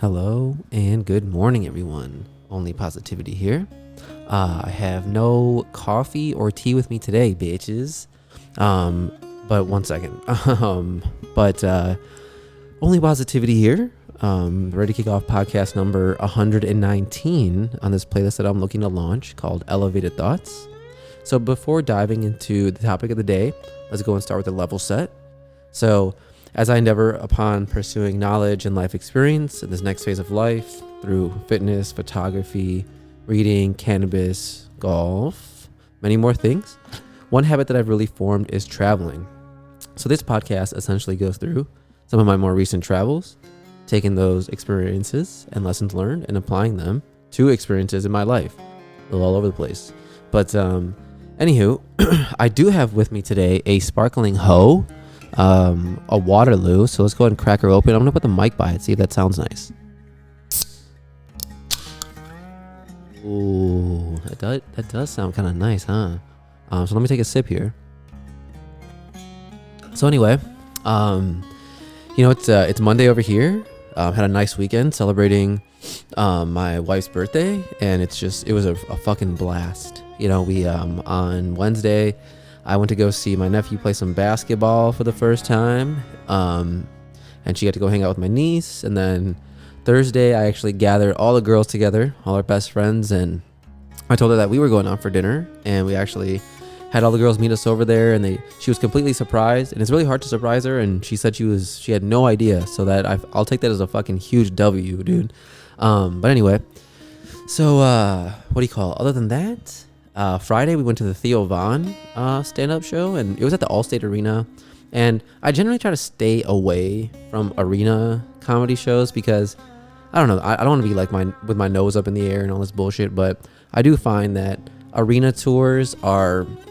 Hello and good morning, everyone. Only positivity here. I have no coffee or tea with me today, bitches. But one second. But only positivity here. Ready to kick off podcast number 119 on this playlist that I'm looking to launch called Elevated Thoughts. So before diving into the topic of the day, let's go and start with a level set. So as I endeavor upon pursuing knowledge and life experience in this next phase of life through fitness, photography, reading, cannabis, golf, many more things, one habit that I've really formed is traveling. So this podcast essentially goes through some of my more recent travels, taking those experiences and lessons learned and applying them to experiences in my life, a little all over the place. But anywho, I do have with me today a sparkling hoe, a Waterloo. So let's go ahead and crack her open. I'm gonna put the mic by it, see if that sounds nice. Ooh, that does sound kind of nice, huh? So let me take a sip here. So anyway, it's Monday over here. Had a nice weekend celebrating my wife's birthday, and it was a fucking blast. We on Wednesday I went to go see my nephew play some basketball for the first time, and she got to go hang out with my niece. And then Thursday I actually gathered all the girls together, all our best friends, and I told her that we were going out for dinner, and we actually had all the girls meet us over there, and she was completely surprised, and it's really hard to surprise her, and she said she had no idea, so that I'll take that as a fucking huge W, dude. But anyway, so other than that, Friday we went to the Theo Von stand-up show, and it was at the Allstate Arena. And I generally try to stay away from arena comedy shows because I don't know, I don't want to be like with my nose up in the air and all this bullshit, but I do find that arena tours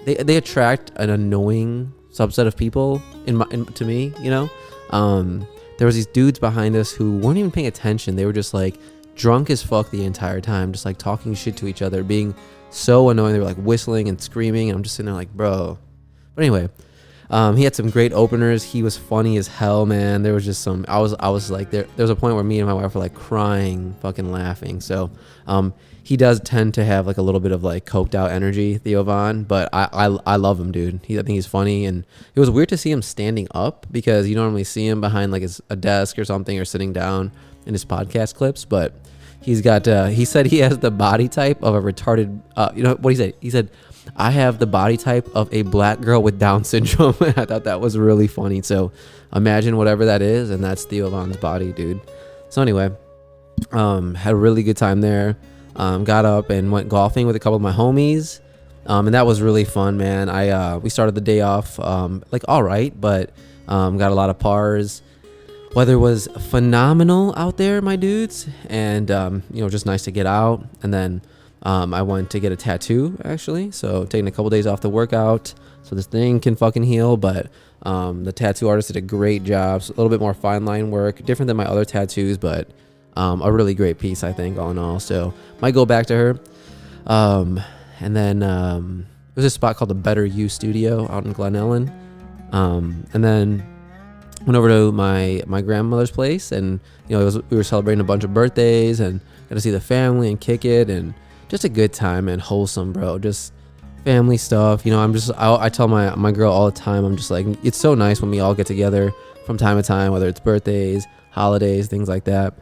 they attract an annoying subset of people to me. There was these dudes behind us who weren't even paying attention. They were just like drunk as fuck the entire time, just like talking shit to each other, being so annoying. They were like whistling and screaming, and I'm just sitting there like, bro. But anyway, he had some great openers. He was funny as hell, man. There was just some, I was like, there was a point where me and my wife were like crying, fucking laughing. So he does tend to have like a little bit of like coked out energy, Theo Von, but I love him, dude. I think he's funny, and it was weird to see him standing up because you normally see him behind like a desk or something, or sitting down in his podcast clips. But he's got he said he has the body type of a retarded you know what he said, I have the body type of a black girl with Down syndrome. I thought that was really funny. So imagine whatever that is, and that's Theo Von's body, dude. So anyway, had a really good time there. Got up and went golfing with a couple of my homies, and that was really fun, man. We started the day off like all right, but got a lot of pars. Weather was phenomenal out there, my dudes, and just nice to get out. And then I went to get a tattoo, actually, so taking a couple days off the workout so this thing can fucking heal. But the tattoo artist did a great job. So a little bit more fine line work, different than my other tattoos, but a really great piece, I think, all in all. So might go back to her. And then there's a spot called the Better You Studio out in Glen Ellen. And then went over to my grandmother's place, and we were celebrating a bunch of birthdays and got to see the family and kick it, and just a good time, and wholesome, bro. Just family stuff. I tell my girl all the time, I'm just like, it's so nice when we all get together from time to time, whether it's birthdays, holidays, things like that.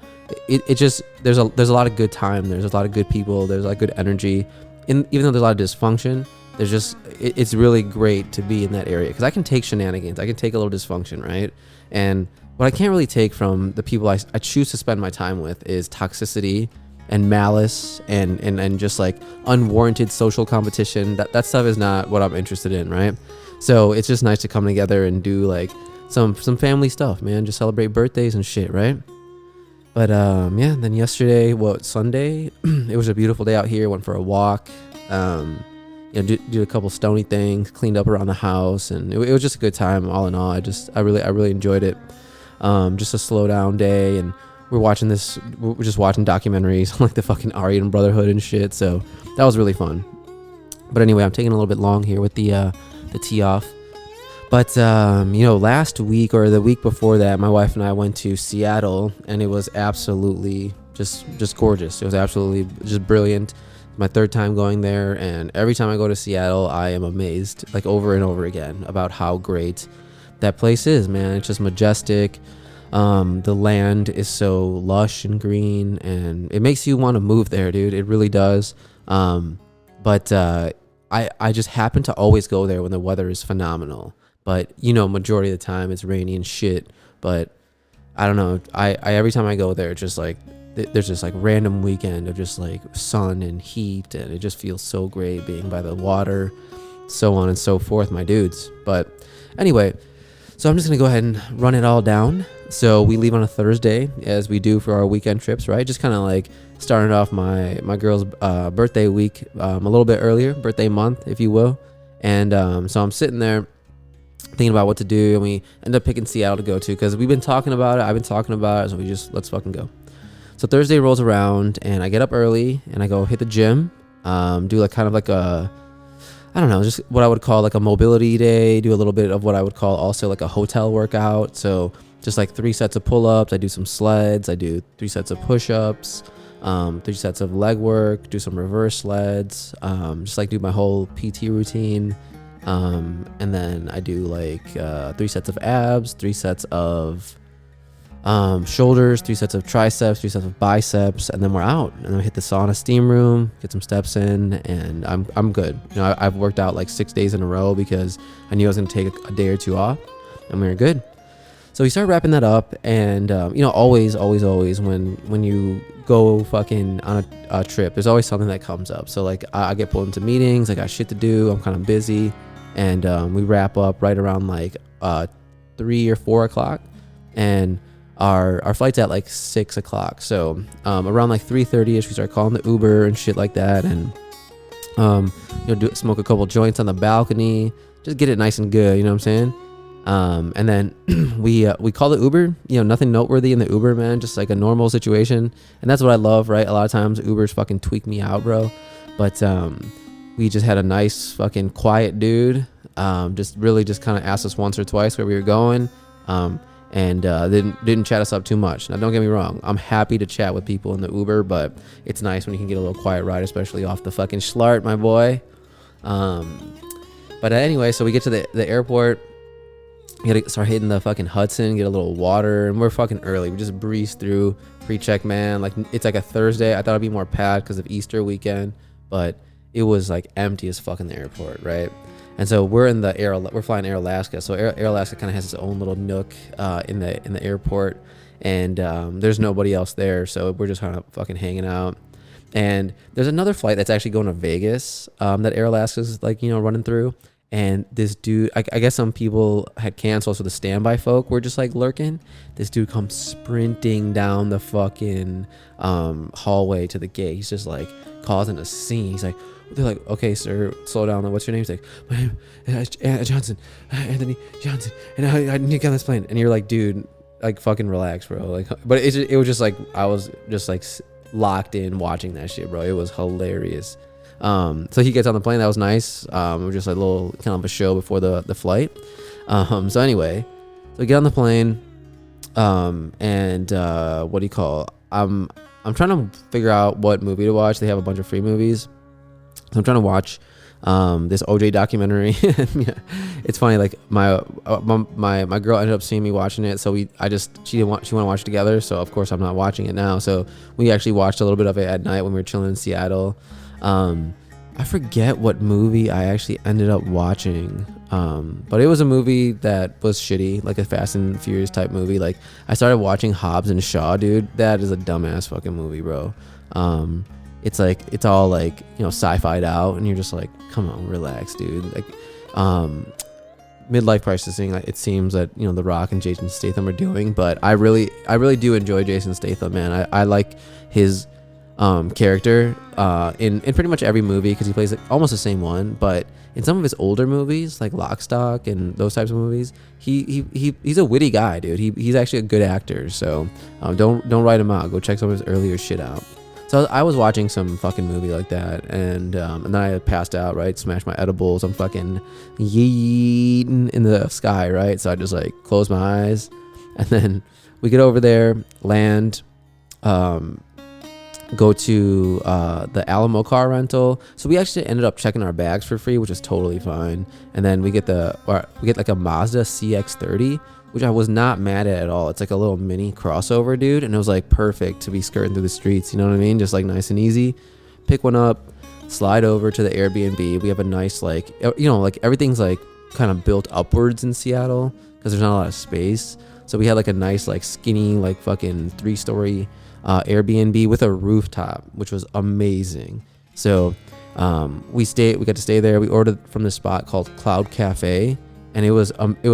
It just there's a lot of good time. There's a lot of good people. There's like good energy. Even though there's a lot of dysfunction, it's really great to be in that area, because I can take shenanigans, I can take a little dysfunction, right? And what I can't really take from the people I choose to spend my time with is toxicity and malice and just like unwarranted social competition. That stuff is not what I'm interested in, right? So it's just nice to come together and do like some family stuff, man. Just celebrate birthdays and shit, right? But then yesterday, Sunday, it was a beautiful day out here. Went for a walk. Did a couple stony things, cleaned up around the house, and it was just a good time all in all. I really enjoyed it. Just a slow down day, and we're just watching documentaries on like the fucking Aryan Brotherhood and shit. So that was really fun. But anyway, I'm taking a little bit long here with the tee off. But last week or the week before that, my wife and I went to Seattle, and it was absolutely just gorgeous. It was absolutely just brilliant. My third time going there, and every time I go to Seattle, I am amazed, like over and over again, about how great that place is, man. It's just majestic. The land is so lush and green, and it makes you want to move there, dude. It really does. But I just happen to always go there when the weather is phenomenal. But majority of the time it's rainy and shit. But I don't know. I every time I go there, it's just like there's just like random weekend of just like sun and heat, and it just feels so great being by the water, so on and so forth, my dudes. But anyway, so I'm just gonna go ahead and run it all down. So we leave on a Thursday, as we do for our weekend trips, right? Just kind of like starting off my girl's birthday week a little bit earlier, birthday month, if you will. And so I'm sitting there thinking about what to do, and we end up picking Seattle to go to because we've been talking about it. I've been talking about it, so let's fucking go. So Thursday rolls around, and I get up early, and I go hit the gym, do like kind of like a, I don't know, just what I would call like a mobility day, do a little bit of what I would call also like a hotel workout. So just like 3 sets of pull-ups, I do some sleds, I do 3 sets of push-ups, 3 sets of leg work, do some reverse sleds, just like do my whole PT routine. And then I do like 3 sets of abs, 3 sets of shoulders, 3 sets of triceps, 3 sets of biceps, and then we're out. And then I hit the sauna steam room, get some steps in, and I'm good. I've worked out like 6 days in a row because I knew I was gonna take a day or 2 off, and we were good. So we started wrapping that up, and always when you go fucking on a trip, there's always something that comes up. So like I get pulled into meetings, I got shit to do, I'm kind of busy, and we wrap up right around like 3 or 4 o'clock, and our flight's at like 6 o'clock. So around like 3:30ish, we start calling the Uber and shit like that, and smoke a couple joints on the balcony, just get it nice and good, you know what I'm saying? And then we call the Uber, nothing noteworthy in the Uber, man, just like a normal situation. And that's what I love, right? A lot of times Ubers fucking tweak me out, bro. But we just had a nice fucking quiet dude, just kind of asked us once or twice where we were going, and didn't chat us up too much. Now don't get me wrong, I'm happy to chat with people in the Uber, but it's nice when you can get a little quiet ride, especially off the fucking schlart, my boy. But anyway, so we get to the airport. You gotta start hitting the fucking Hudson, get a little water, and we're fucking early. We just breeze through pre-check, man. Like it's like a Thursday. I thought it'd be more packed because of Easter weekend, but it was like empty as fuck in the airport, right? And so we're flying Air Alaska. So Air Alaska kind of has its own little nook in the airport, and there's nobody else there, so we're just kind of fucking hanging out. And there's another flight that's actually going to Vegas that Air Alaska's like running through. And this dude, I guess some people had canceled, so the standby folk were just like lurking. This dude comes sprinting down the fucking hallway to the gate. He's just like causing a scene. He's like, they're like, okay, sir, slow down. What's your name? He's like, my name is Johnson, Anthony Johnson, and I need to get on this plane. And you're like, dude, like fucking relax, bro. Like, but it was just like I was just like locked in watching that shit, bro. It was hilarious. So he gets on the plane. That was nice. It was just a little kind of a show before the flight. So anyway, so we get on the plane, and what do you call? I'm trying to figure out what movie to watch. They have a bunch of free movies, so I'm trying to watch this OJ documentary. It's funny. Like my girl ended up seeing me watching it, so she want to watch it together. So of course I'm not watching it now. So we actually watched a little bit of it at night when we were chilling in Seattle. I forget what movie I actually ended up watching, but it was a movie that was shitty, like a Fast and Furious type movie. Like I started watching Hobbs and Shaw, dude. That is a dumbass fucking movie, bro. It's like it's all like sci-fi'd out, and you're just like, come on, relax, dude. Like midlife crisis, like it seems that The Rock and Jason Statham are doing, but I really do enjoy Jason Statham, man. I like his character in pretty much every movie because he plays like almost the same one, but in some of his older movies like Lock, Stock and those types of movies, he's a witty guy, dude. He's actually a good actor, so don't write him out. Go check some of his earlier shit out. So So I was watching some fucking movie like that, and then I passed out, right? Smashed my edibles. I'm fucking yeeting in the sky, right? So I just like closed my eyes, and then we get over there, land, go to the Alamo car rental. So we actually ended up checking our bags for free, which is totally fine. And then we get like a Mazda CX-30, which I was not mad at all. It's like a little mini crossover, dude, and it was like perfect to be skirting through the streets. You know what I mean? Just like nice and easy. Pick one up, slide over to the Airbnb. We have a nice like like everything's like kind of built upwards in Seattle because there's not a lot of space. So we had like a nice like skinny like fucking 3-story Airbnb with a rooftop, which was amazing. So we got to stay there. We ordered from this spot called Cloud Cafe, and it was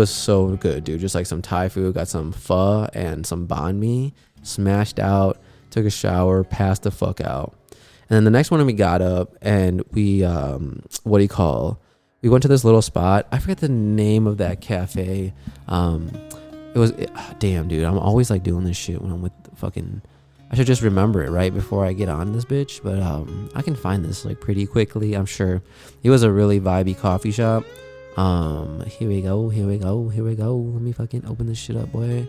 so good, dude. Just like some Thai food, got some pho and some banh mi, smashed out, took a shower, passed the fuck out. And then the next morning we got up and we we went to this little spot. I forget the name of that cafe. Damn, dude, I'm always like doing this shit when I'm with fucking, I should just remember it right before I get on this bitch, but I can find this like pretty quickly, I'm sure. It was a really vibey coffee shop. Here we go. Let me fucking open this shit up, boy.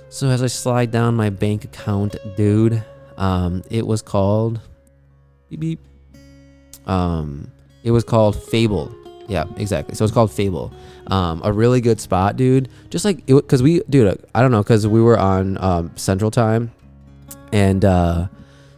So as I slide down my bank account, dude, it was called beep beep. It was called Fable. Yeah, exactly. So it's called Fable. A really good spot, dude. Just like it, cause I don't know, cause we were on Central Time, and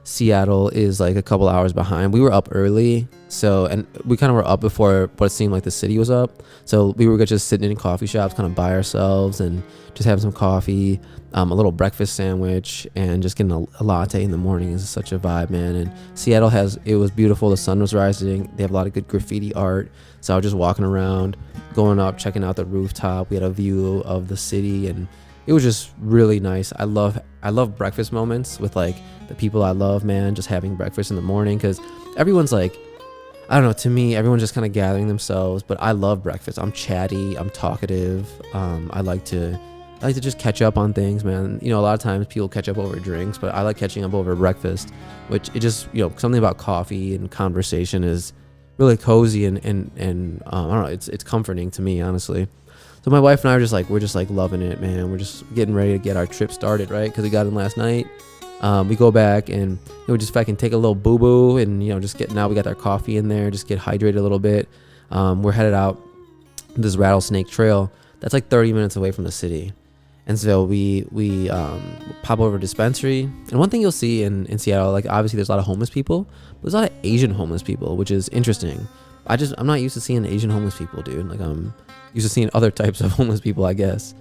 Seattle is like a couple hours behind. We were up early, and we kind of were up before what seemed like the city was up. So we were just sitting in coffee shops, kind of by ourselves, and just having some coffee, a little breakfast sandwich, and just getting a latte in the morning is such a vibe, man. And Seattle it was beautiful. The sun was rising. They have a lot of good graffiti art. So I was just walking around, going up, checking out the rooftop. We had a view of the city, and it was just really nice. I love breakfast moments with like the people I love, man. Just having breakfast in the morning, because everyone's like, I don't know, to me everyone's just kind of gathering themselves, but I love breakfast. I'm chatty, I'm talkative. I like to just catch up on things, man. A lot of times people catch up over drinks, but I like catching up over breakfast, which it just, something about coffee and conversation is really cozy and I don't know, it's comforting to me, honestly. So my wife and I are we're just loving it, man. We're just getting ready to get our trip started, right? Because we got in last night. We go back and we just fucking take a little boo-boo and, now we got our coffee in there, just get hydrated a little bit. We're headed out this Rattlesnake Trail that's like 30 minutes away from the city. And so we pop over to dispensary. And one thing you'll see in Seattle, like obviously there's a lot of homeless people, but there's a lot of Asian homeless people, which is interesting. I'm not used to seeing Asian homeless people, dude. Like I'm used to seeing other types of homeless people, I guess.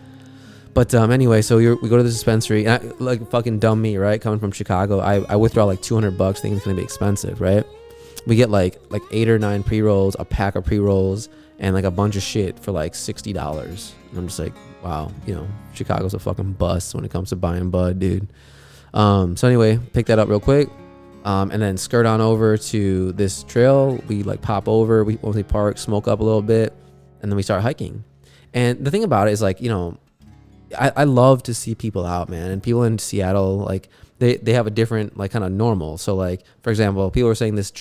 But anyway, so we go to the dispensary, and like fucking dumb me, right? Coming from Chicago, I withdraw like $200 thinking it's gonna be expensive, right? We get like 8 or 9 pre-rolls, a pack of pre-rolls, and like a bunch of shit for like $60. And I'm just like, wow, Chicago's a fucking bust when it comes to buying bud, dude. So anyway, pick that up real quick, and then skirt on over to this trail. We like pop over, we park, smoke up a little bit, and then we start hiking. And the thing about it is like, I love to see people out, man. And people in Seattle, like they have a different like kind of normal. So like, for example, people were saying this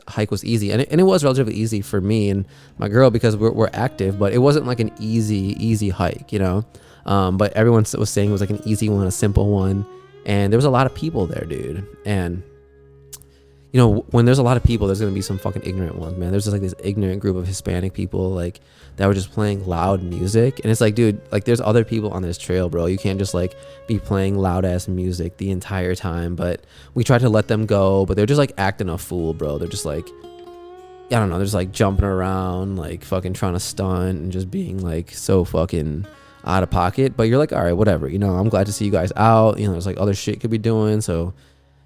hike was easy, and it was relatively easy for me and my girl because we're active, but it wasn't like an easy hike, but everyone was saying it was like an easy one, a simple one. And there was a lot of people there, dude. And when there's a lot of people, there's going to be some fucking ignorant ones, man. There's just like this ignorant group of Hispanic people like that were just playing loud music. And it's like, dude, like there's other people on this trail, bro. You can't just like be playing loud ass music the entire time. But we tried to let them go, but they're just like acting a fool, bro. They're just like, I don't know. They're just like jumping around, like fucking trying to stunt and just being like so fucking out of pocket. But you're like, all right, whatever. I'm glad to see you guys out. There's like other shit could be doing. So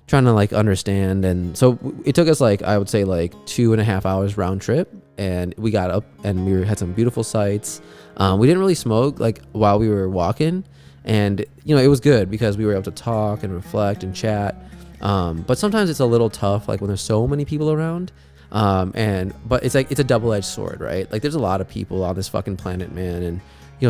trying to like understand. And so it took us like, I would say like 2.5 hours round trip, and we got up and we had some beautiful sights. We didn't really smoke like while we were walking, and it was good because we were able to talk and reflect and chat. But sometimes it's a little tough, like when there's so many people around. But it's like, it's a double-edged sword, right? Like there's a lot of people on this fucking planet, man. And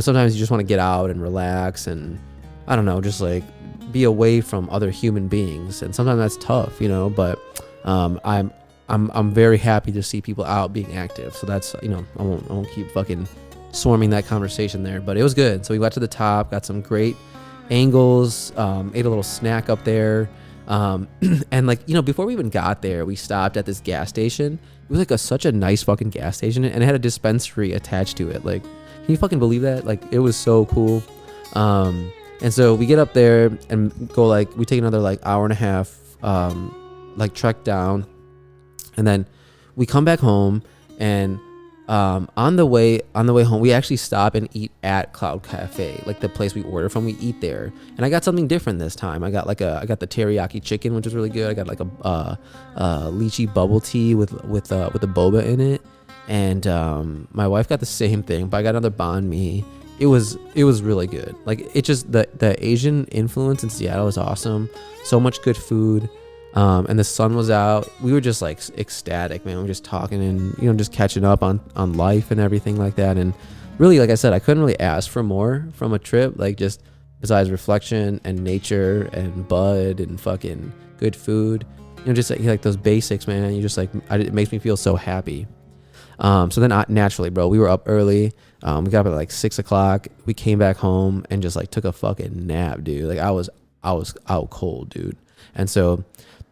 sometimes you just want to get out and relax and I don't know, just like be away from other human beings, and sometimes that's tough, you know. But I'm very happy to see people out being active. So that's, you know, I won't keep fucking swarming that conversation there. But it was good. So we got to the top, got some great angles, ate a little snack up there. And like, you know, before we even got there, we stopped at this gas station. It was like such a nice fucking gas station, and it had a dispensary attached to it. Like, can you fucking believe that? Like, it was so cool. And so we get up there and go, like, we take another like hour and a half, like trek down, and then we come back home. And on the way home, we actually stop and eat at Cloud Cafe, like the place we order from. We eat there, and I got something different this time. I got the teriyaki chicken, which was really good. I got like a lychee bubble tea with a boba in it, and my wife got the same thing, but I got another banh mi. It was really good. Like, it just, the Asian influence in Seattle is awesome. So much good food. And the sun was out. We were just like ecstatic, man. We were just talking and, you know, just catching up on life and everything like that. And really, like I said, I couldn't really ask for more from a trip, like, just besides reflection and nature and bud and fucking good food, you know, just like those basics, man. You just like, it makes me feel so happy. So then naturally, bro, we were up early. We got up at like 6 o'clock. We came back home and just like took a fucking nap, dude. Like, I was out cold, dude. And so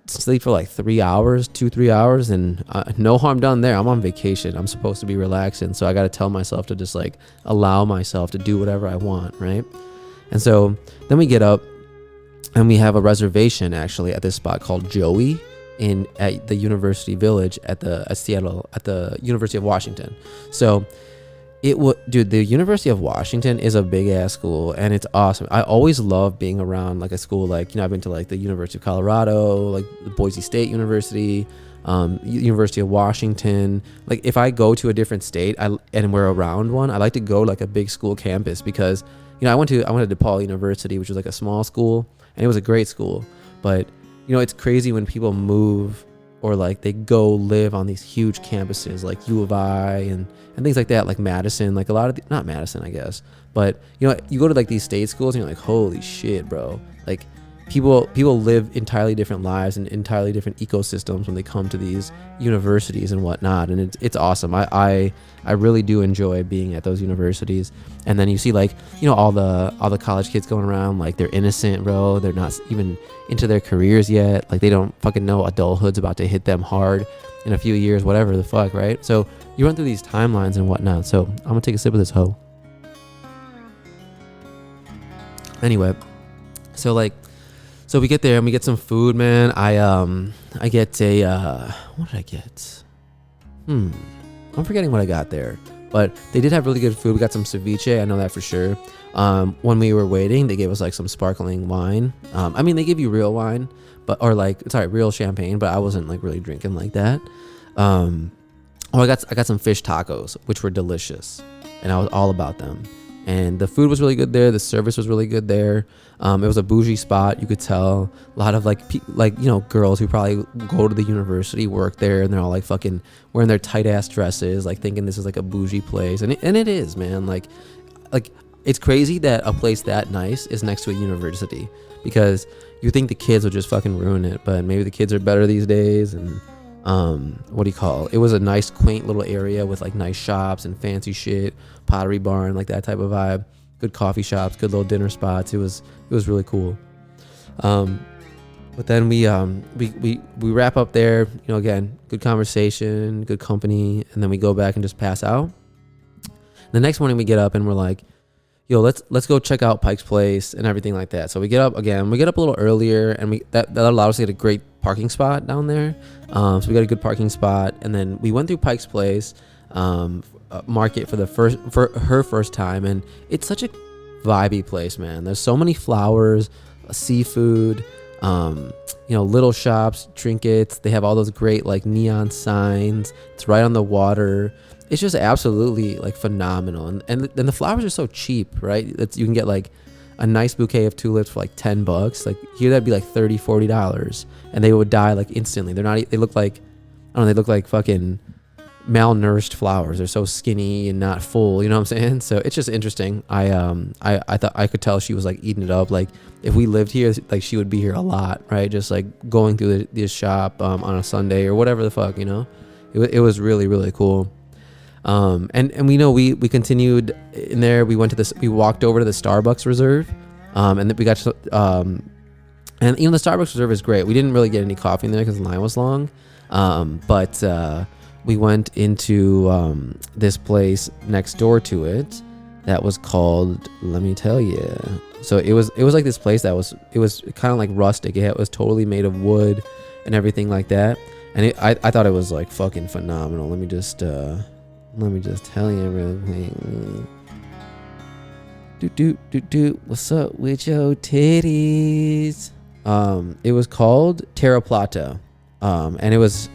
sleep for like 3 hours, 2-3 hours, and no harm done there. I'm on vacation. I'm supposed to be relaxing, so I got to tell myself to just like allow myself to do whatever I want, right? And so then we get up and we have a reservation actually at this spot called Joey at the University Village at Seattle, at the University of Washington. So dude, the University of Washington is a big ass school, and it's awesome. I always love being around like a school, like, you know, I've been to like the University of Colorado, like the Boise State University, University of Washington. Like, if I go to a different state and we're around one, I like to go like a big school campus, because, you know, I went to DePaul University, which was like a small school, and it was a great school. But, you know, it's crazy when people move, or like they go live on these huge campuses like U of I and things like that, like Madison, like a lot of not Madison, I guess, but, you know, you go to like these state schools and you're like, holy shit, bro. Like, people live entirely different lives and entirely different ecosystems when they come to these universities and whatnot, and it's awesome. I really do enjoy being at those universities. And then you see, like, you know, all the college kids going around, like, they're innocent, bro. They're not even into their careers yet. Like, they don't fucking know adulthood's about to hit them hard in a few years, whatever the fuck, right? So you run through these timelines and whatnot. So I'm gonna take a sip of this hoe. Anyway, so we get there and we get some food, man. I get what did I get? I'm forgetting what I got there, but they did have really good food. We got some ceviche, I know that for sure. When we were waiting, they gave us like some sparkling wine. I mean, they give you real wine, real champagne, but I wasn't like really drinking like that. I got some fish tacos, which were delicious, and I was all about them. And the food was really good there. The service was really good there. It was a bougie spot. You could tell a lot of you know, girls who probably go to the university work there, and they're all like fucking wearing their tight ass dresses, like thinking this is like a bougie place. And it is, man. Like it's crazy that a place that nice is next to a university, because you think the kids would just fucking ruin it, but maybe the kids are better these days. And it was a nice quaint little area with like nice shops and fancy shit, Pottery Barn, like that type of vibe, good coffee shops, good little dinner spots. It was really cool. But then we wrap up there, you know, again, good conversation, good company, and then we go back and just pass out. The next morning we get up and we're like, yo, let's go check out Pike's Place and everything like that. So we get up a little earlier, and that allowed us to get a great parking spot down there. So we got a good parking spot, and then we went through Pike's Place Market for her first time, and it's such a vibey place, man. There's so many flowers, seafood, you know, little shops, trinkets. They have all those great like neon signs. It's right on the water. It's just absolutely like phenomenal, and the flowers are so cheap, right? You can get like a nice bouquet of tulips for like $10. Like here that'd be like $30-$40, and they would die like instantly. They look like, I don't know, they look like fucking malnourished flowers. They're so skinny and not full, you know what I'm saying? So it's just interesting. I thought I could tell she was like eating it up. Like if we lived here, like she would be here a lot, right? Just like going through this shop on a Sunday or whatever the fuck, you know. It was really, really cool. And we know we continued in there. We walked over to the Starbucks Reserve, and then we got to, and you know, the Starbucks Reserve is great. We didn't really get any coffee in there because the line was long. But we went into this place next door to it that was called, let me tell you. So it was like this place that was kind of like rustic. It was totally made of wood and everything like that. And I thought it was like fucking phenomenal. Let me just tell you everything. What's up with your titties? It was called Terra Plata. And it was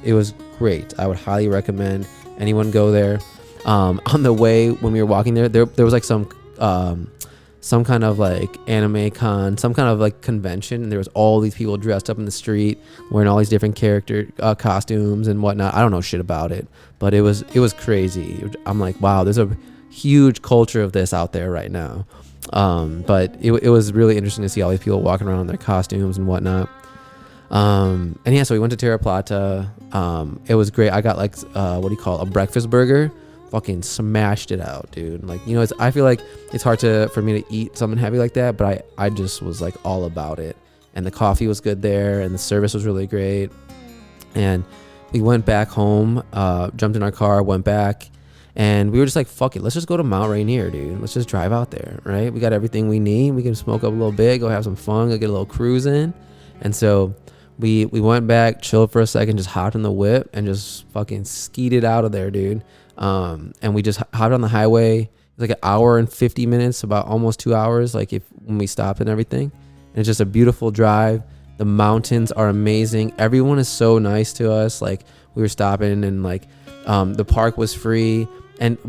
great. I would highly recommend anyone go there. On the way when we were walking there was like some kind of like anime con, some kind of like convention, and there was all these people dressed up in the street wearing all these different character costumes and whatnot. I don't know shit about it, but it was crazy. I'm like, wow, there's a huge culture of this out there right now. But it was really interesting to see all these people walking around in their costumes and whatnot. And yeah, so we went to Terra Plata. It was great. I got like a breakfast burger. Fucking smashed it out, dude. Like, you know, I feel like it's hard for me to eat something heavy like that, but I just was like all about it. And the coffee was good there, and the service was really great. And we went back home, jumped in our car, went back, and we were just like, fuck it, let's just go to Mount Rainier, dude. Let's just drive out there, right? We got everything we need. We can smoke up a little bit, go have some fun, go get a little cruise in. And so we went back, chilled for a second, just hopped in the whip and just fucking skeeted out of there, dude. And we just hopped on the highway. It was like an hour and 50 minutes, about almost 2 hours, like when we stopped and everything. And it's just a beautiful drive. The mountains are amazing. Everyone is so nice to us. Like, we were stopping and like the park was free. And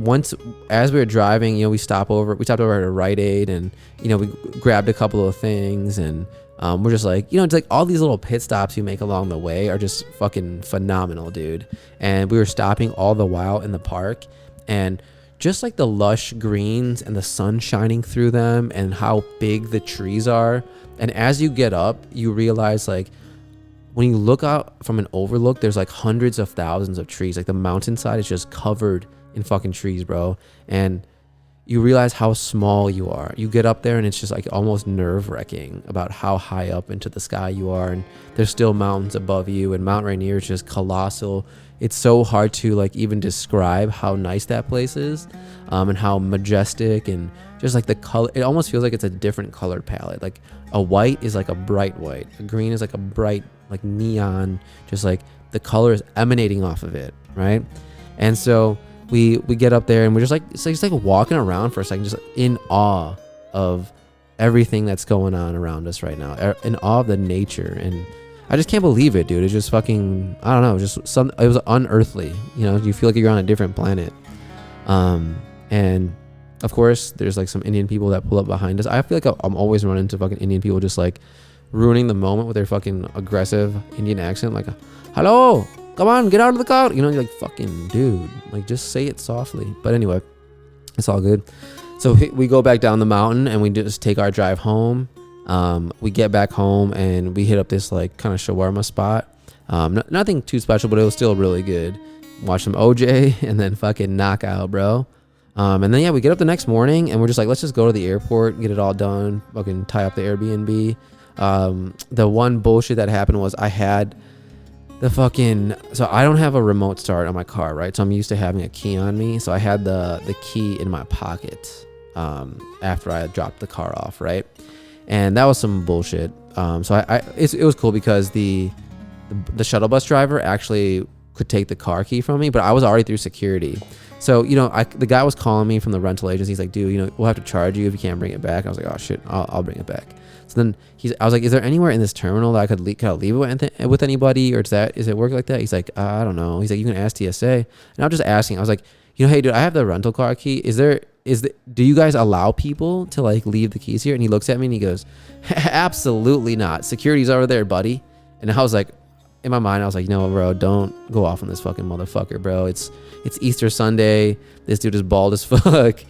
as we were driving, you know, we stopped over at a Rite Aid, and you know, we grabbed a couple of things, and we're just like, you know, it's like all these little pit stops you make along the way are just fucking phenomenal, dude. And we were stopping all the while in the park, and just like the lush greens and the sun shining through them and how big the trees are. And as you get up, you realize like when you look out from an overlook, there's like hundreds of thousands of trees. Like the mountainside is just covered in fucking trees, bro. And you realize how small you are. You get up there and it's just like almost nerve-wracking about how high up into the sky you are, and there's still mountains above you, and Mount Rainier is just colossal. It's so hard to like even describe how nice that place is, and how majestic, and just like the color. It almost feels like it's a different color palette. Like a white is like a bright white, a green is like a bright like neon, just like the color is emanating off of it, right? And so we get up there and we're just like, it's just like walking around for a second, just in awe of everything that's going on around us right now, in awe of the nature. And I just can't believe it, dude. It's just fucking, I don't know, it was unearthly, you know. You feel like you're on a different planet. And of course there's like some Indian people that pull up behind us. I feel like I'm always running into fucking Indian people just like ruining the moment with their fucking aggressive Indian accent, like, hello, come on, get out of the car. You know, you're like, fucking dude, like, just say it softly. But anyway, it's all good. So we go back down the mountain and we just take our drive home. We get back home and we hit up this like kind of shawarma spot. Nothing too special, but it was still really good. Watch some OJ and then fucking knock out, bro. And then yeah, we get up the next morning and we're just like, let's just go to the airport, get it all done, fucking tie up the Airbnb. The one bullshit that happened was I had so I don't have a remote start on my car, right? So I'm used to having a key on me. So I had the key in my pocket after I dropped the car off, right? And that was some bullshit. So it was cool because the shuttle bus driver actually could take the car key from me, but I was already through security. So, you know, the guy was calling me from the rental agency. He's like, dude, you know, we'll have to charge you if you can't bring it back. I was like, oh shit, I'll bring it back. So then I was like, is there anywhere in this terminal that I could leave it with anybody, or is it work like that? He's like, I don't know. He's like, you can ask TSA. And I was just asking. I was like, you know, hey dude, I have the rental car key. Do you guys allow people to like leave the keys here? And he looks at me and he goes, absolutely not. Security's over there, buddy. And I was like, in my mind, I was like, bro, don't go off on this fucking motherfucker, bro. It's Easter Sunday. This dude is bald as fuck.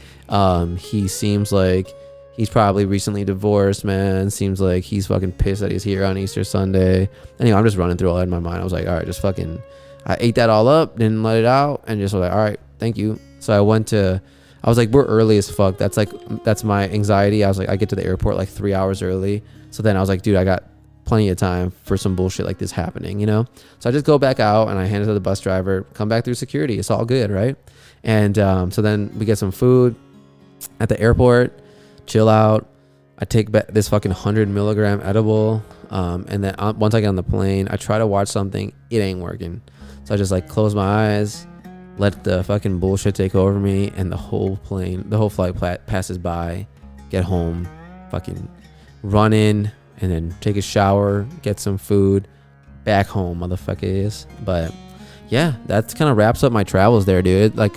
He seems like he's probably recently divorced, man. Seems like he's fucking pissed that he's here on Easter Sunday. Anyway, I'm just running through all that in my mind. I was like, all right, just fucking, I ate that all up, didn't let it out, and just was like, all right, thank you. So I was like, we're early as fuck. That's my anxiety. I was like, I get to the airport like 3 hours early. So then I was like, dude, I got plenty of time for some bullshit like this happening, So I just go back out and I hand it to the bus driver, come back through security. It's all good, right? And so then we get some food at the airport, chill out. I take back this fucking 100 milligram edible. And then once I get on the plane, I try to watch something. It ain't working. So I just like close my eyes, let the fucking bullshit take over me, and the whole flight passes by. Get home, fucking run in, and then take a shower, get some food, back home, motherfuckers. But yeah, that kind of wraps up my travels there, dude. Like,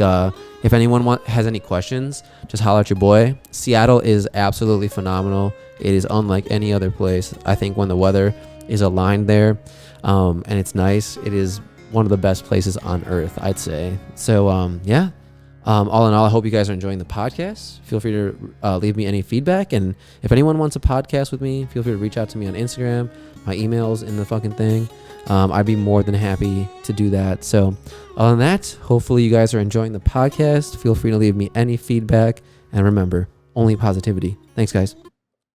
if anyone has any questions, just holler at your boy. Seattle is absolutely phenomenal. It is unlike any other place. I think when the weather is aligned there, and it's nice, it is one of the best places on earth, I'd say. So, yeah. All in all, I hope you guys are enjoying the podcast. Feel free to leave me any feedback. And if anyone wants a podcast with me, feel free to reach out to me on Instagram. My email's in the fucking thing. I'd be more than happy to do that. So other than that, hopefully you guys are enjoying the podcast. Feel free to leave me any feedback. And remember, only positivity. Thanks, guys.